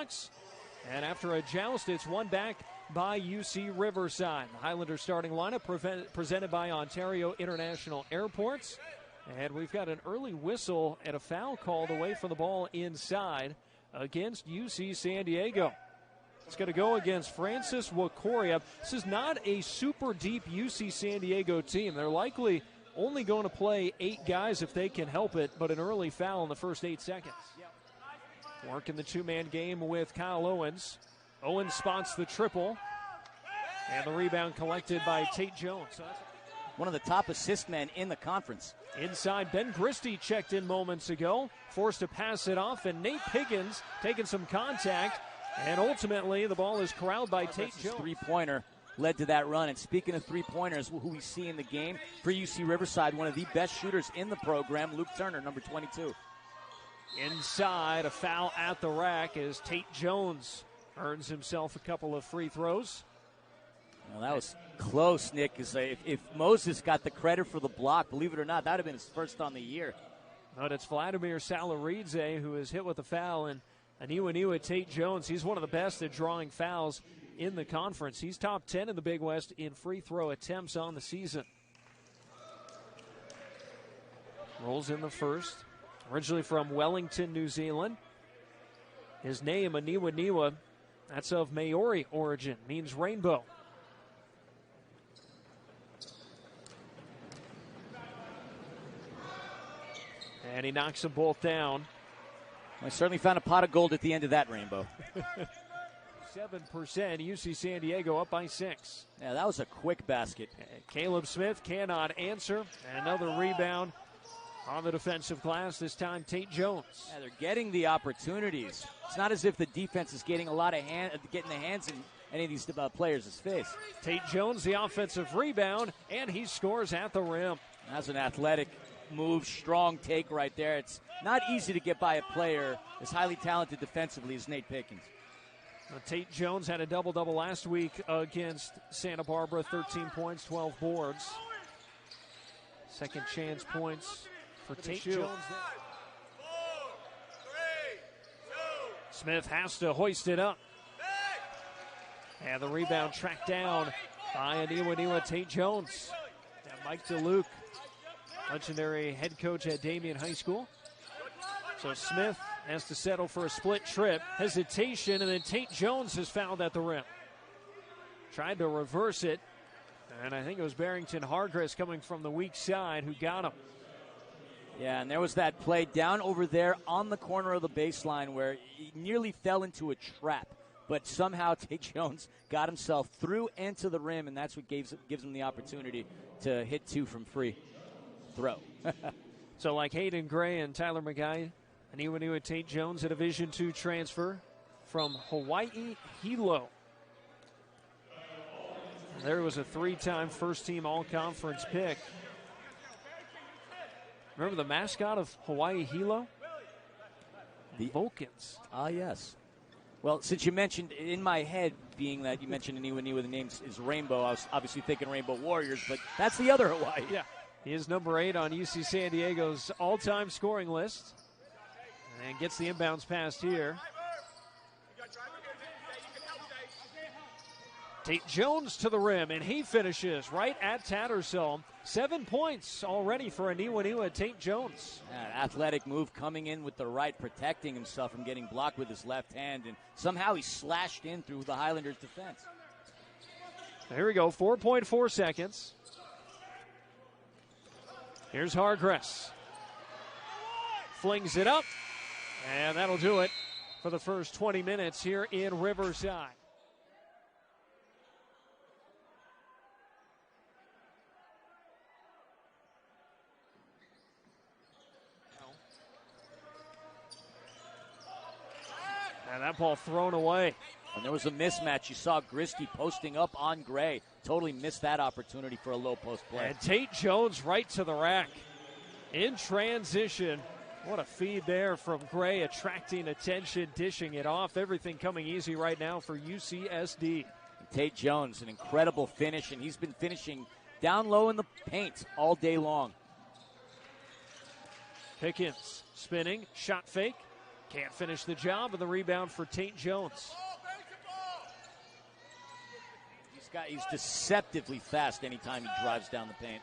box. And after a joust, it's one back by UC Riverside. The Highlanders starting lineup presented by Ontario International Airports. And we've got an early whistle and a foul called away from the ball inside against UC San Diego. It's going to go against Francis Wakoria. This is not a super deep UC San Diego team. They're likely only going to play 8 guys if they can help it, but an early foul in the first 8 seconds. Working the two-man game with Kyle Owens. Owens spots the triple, and the rebound collected by Tait-Jones. So one of the top assist men in the conference. Inside, Ben Christie checked in moments ago, forced to pass it off, and Nate Piggins taking some contact, and ultimately the ball is corralled by Tait-Jones. Three-pointer led to that run. And speaking of three-pointers, who we see in the game for UC Riverside, one of the best shooters in the program, Luke Turner, number 22. Inside, a foul at the rack as Tait-Jones earns himself a couple of free throws. Well, that was close, Nick, because if Moses got the credit for the block, believe it or not, that would have been his first on the year. But it's Vladimir Salaridze who is hit with a foul, and Aniwaniwa Tait-Jones, he's one of the best at drawing fouls in the conference. He's top 10 in the Big West in free throw attempts on the season. Rolls in the first. Originally from Wellington, New Zealand. His name, Aniwaniwa, that's of Maori origin, means rainbow. And he knocks them both down. I certainly found a pot of gold at the end of that rainbow. 7%, UC San Diego up by 6. Yeah, that was a quick basket. Caleb Smith cannot answer. And another rebound on the defensive glass, this time Tait-Jones. Yeah, they're getting the opportunities. It's not as if the defense is getting getting the hands in any of these players' face. Tait-Jones, the offensive rebound, and he scores at the rim. That's an athletic move, strong take right there. It's not easy to get by a player as highly talented defensively as Nate Pickens. Tait-Jones had a double-double last week against Santa Barbara, 13 points, 12 boards. Second chance points for Tait-Jones. Smith has to hoist it up. And the rebound tracked down by Aniwaniwa Tait-Jones. And Mike DeLuke, legendary head coach at Damien High School. So Smith has to settle for a split trip. Hesitation, and then Tait-Jones has fouled at the rim. Tried to reverse it. And I think it was Barrington Hargress coming from the weak side who got him. Yeah, and there was that play down over there on the corner of the baseline where he nearly fell into a trap. But somehow Tait-Jones got himself through and to the rim, and that's what gives him the opportunity to hit 2 from free throw. So like Hayden Gray and Tyler McGuy, Aniwaniwa Tait-Jones, a Division II transfer from Hawaii Hilo. There was a 3-time first-team all-conference pick. Remember the mascot of Hawaii Hilo? The Vulcans. Ah, yes. Well, since you mentioned, in my head, being that you mentioned Aniwaniwa, the name is Rainbow, I was obviously thinking Rainbow Warriors, but that's the other Hawaii. Yeah. He is number 8 on UC San Diego's all-time scoring list. And gets the inbounds pass here. Tait-Jones to the rim, and he finishes right at Tattersall. 7 points already for Aniwaniwa Tait-Jones. Athletic move coming in with the right, protecting himself from getting blocked with his left hand, and somehow he slashed in through the Highlanders' defense. Here we go, 4.4 seconds. Here's Hargress. Flings it up, and that'll do it for the first 20 minutes here in Riverside. And that ball thrown away. And there was a mismatch. You saw Gristy posting up on Gray. Totally missed that opportunity for a low post play. And Tait-Jones right to the rack. In transition. What a feed there from Gray, attracting attention, dishing it off. Everything coming easy right now for UCSD. Tait-Jones, an incredible finish, and he's been finishing down low in the paint all day long. Pickens spinning, shot fake. Can't finish the job, and the rebound for Tait-Jones. He's deceptively fast anytime he drives down the paint.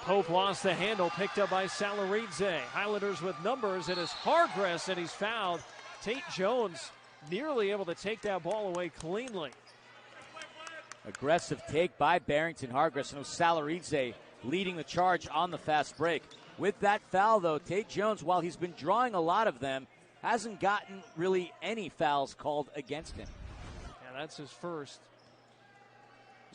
Pope lost the handle, picked up by Salaridze. Highlanders with numbers, it is Hargress, and he's fouled. Tait-Jones nearly able to take that ball away cleanly. Aggressive take by Barrington Hargress, and Salaridze leading the charge on the fast break. With that foul, though, Tait-Jones, while he's been drawing a lot of them, hasn't gotten really any fouls called against him. Yeah, that's his first.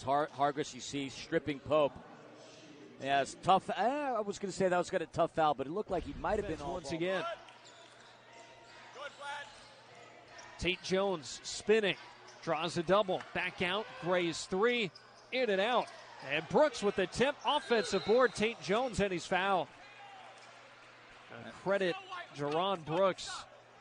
Hargress, you see, stripping Pope. Yeah, it's tough. I was going to say that was got a tough foul, but it looked like he might have been all once ball. Again. Tait-Jones spinning, draws a double, back out, Gray's three, in and out. And Brooks with the tip, offensive board, Tait-Jones, and he's fouled. Credit Jerron Brooks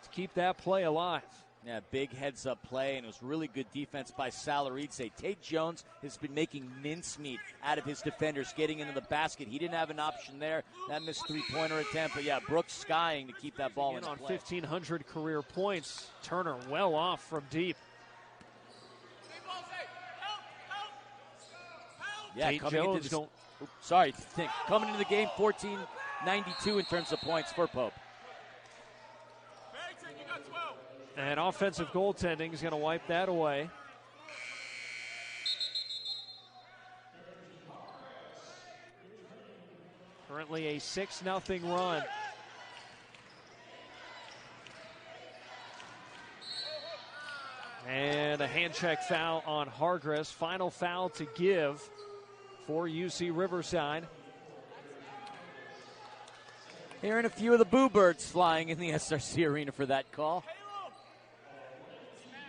to keep that play alive. Yeah, big heads-up play, and it was really good defense by Salaridze. Tait-Jones has been making mincemeat out of his defenders, getting into the basket. He didn't have an option there. That missed three-pointer attempt, but yeah, Brooks skying to keep that ball in on play. 1,500 career points. Turner well off from deep. Yeah, coming into the game, 14-92 in terms of points for Pope. And offensive goaltending is going to wipe that away. Currently a 6-0 run. And a hand check foul on Hargress. Final foul to give for UC Riverside. Hearing a few of the boo birds flying in the SRC arena for that call.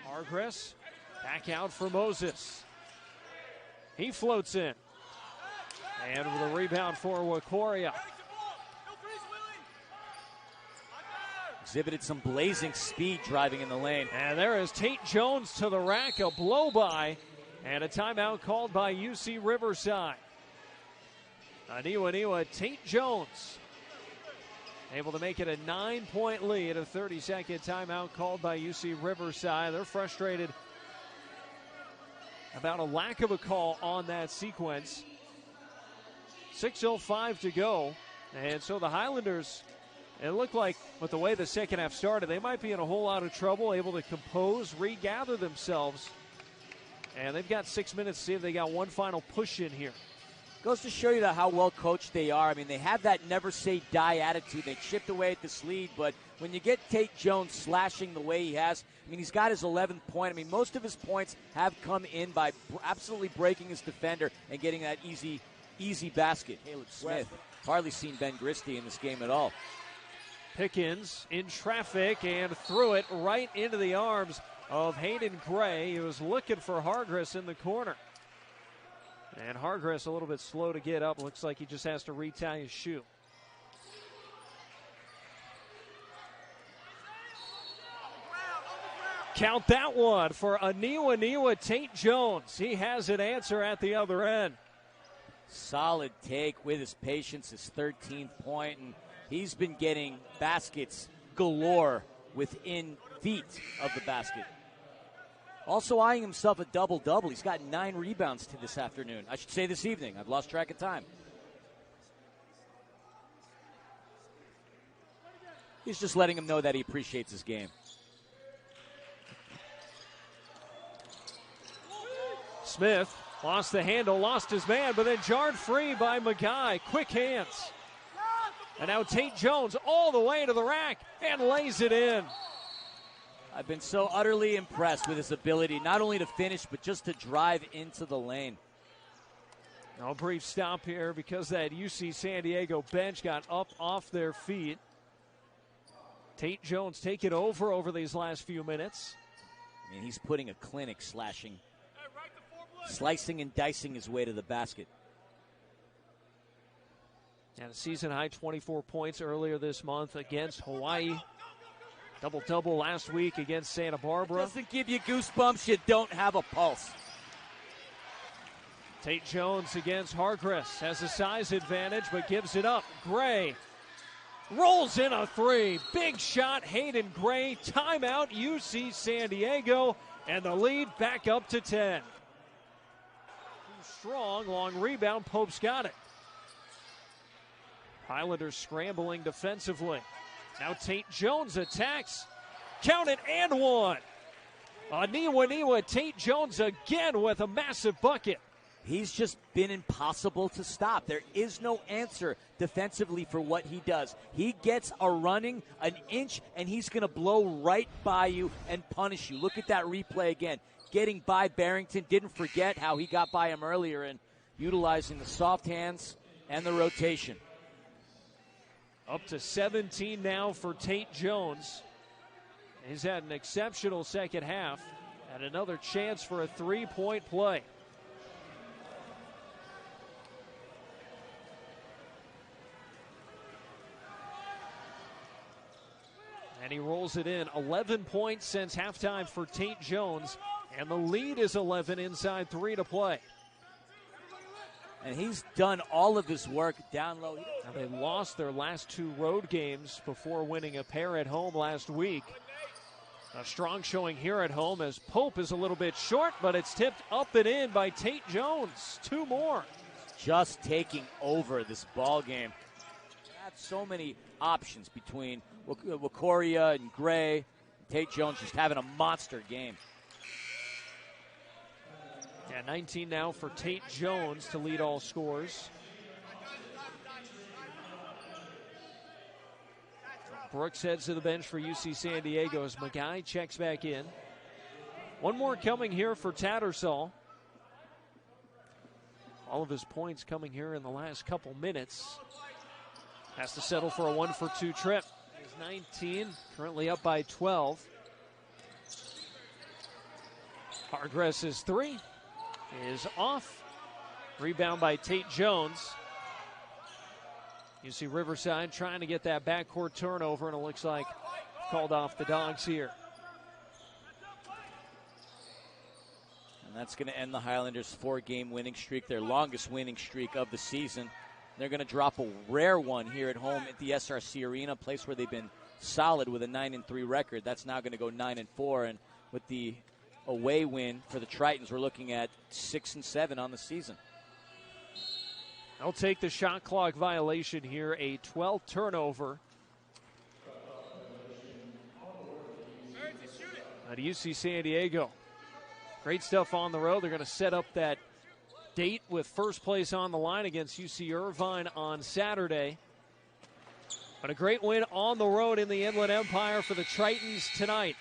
Hargress back out for Moses. He floats in. And with a rebound for Wakoria. Exhibited some blazing speed driving in the lane. And there is Tait-Jones to the rack, a blow-by, and a timeout called by UC Riverside. Aniwaniwa Tait-Jones able to make it a 9-point lead, a 30-second timeout called by UC Riverside. They're frustrated about a lack of a call on that sequence. 6:05 to go, and so the Highlanders, it looked like with the way the second half started, they might be in a whole lot of trouble, able to compose, regather themselves, and they've got 6 minutes to see if they got one final push in here. Goes to show you how well coached they are. I mean, they have that never say die attitude. They chipped away at this lead, but when you get Tait-Jones slashing the way he has, I mean, he's got his 11th point. I mean, most of his points have come in by absolutely breaking his defender and getting that easy basket. Caleb Smith, hardly seen Ben Gristy in this game at all. Pickens in traffic and threw it right into the arms of Hayden Gray. He was looking for Hargress in the corner. And Hargress a little bit slow to get up. Looks like he just has to retie his shoe. Count that one for Aniwaniwa Tait-Jones. He has an answer at the other end. Solid take with his patience, his 13th point, and he's been getting baskets galore within feet of the basket. Also eyeing himself a double-double. He's got 9 rebounds to this afternoon. I should say this evening. I've lost track of time. He's just letting him know that he appreciates his game. Smith lost the handle, lost his man, but then jarred free by Magai. Quick hands. And now Tait-Jones all the way to the rack and lays it in. I've been so utterly impressed with his ability not only to finish, but just to drive into the lane. A brief stop here because that UC San Diego bench got up off their feet. Tait-Jones take it over these last few minutes. I mean, he's putting a clinic slicing and dicing his way to the basket. And a season-high 24 points earlier this month against Hawaii. Double-double last week against Santa Barbara. Doesn't give you goosebumps, you don't have a pulse. Tait-Jones against Hargress has a size advantage, but gives it up. Gray Rolls in a three. Big shot, Hayden Gray. Timeout, UC San Diego. And the lead back up to 10. Strong, long rebound. Pope's got it. Highlanders scrambling defensively. Now Tait-Jones attacks. Count it and one. Aniwaniwa Tait-Jones again with a massive bucket. He's just been impossible to stop. There is no answer defensively for what he does. He gets a running an inch, and he's going to blow right by you and punish you. Look at that replay again. Getting by Barrington, didn't forget how he got by him earlier and utilizing the soft hands and the rotation. Up to 17 now for Tait-Jones. He's had an exceptional second half and another chance for a three-point play. And he rolls it in. 11 points since halftime for Tait-Jones, and the lead is 11 inside 3 to play. And he's done all of his work down low. Now they lost their last 2 road games before winning a pair at home last week. A strong showing here at home as Pope is a little bit short, but it's tipped up and in by Tait-Jones. 2 more. Just taking over this ball game. Had so many options between Wakoria and Gray. Tait-Jones just having a monster game. Yeah, 19 now for Tait-Jones to lead all scores. Brooks heads to the bench for UC San Diego as Magai checks back in. One more coming here for Tattersall. All of his points coming here in the last couple minutes. Has to settle for a 1-for-2 trip. He's 19, currently up by 12. Hargress's 3 is off. Rebound by Tait-Jones. UC Riverside trying to get that backcourt turnover, and it looks like called off the Dogs here. And that's going to end the Highlanders' 4-game winning streak, their longest winning streak of the season. They're going to drop a rare one here at home at the SRC Arena, a place where they've been solid with a 9-3 record. That's now going to go 9-4, and with the away win for the Tritons, we're looking at 6-7 on the season. They'll take the shot clock violation here, a 12th turnover. At UC San Diego. Great stuff on the road. They're going to set up that date with first place on the line against UC Irvine on Saturday. But a great win on the road in the Inland Empire for the Tritons tonight.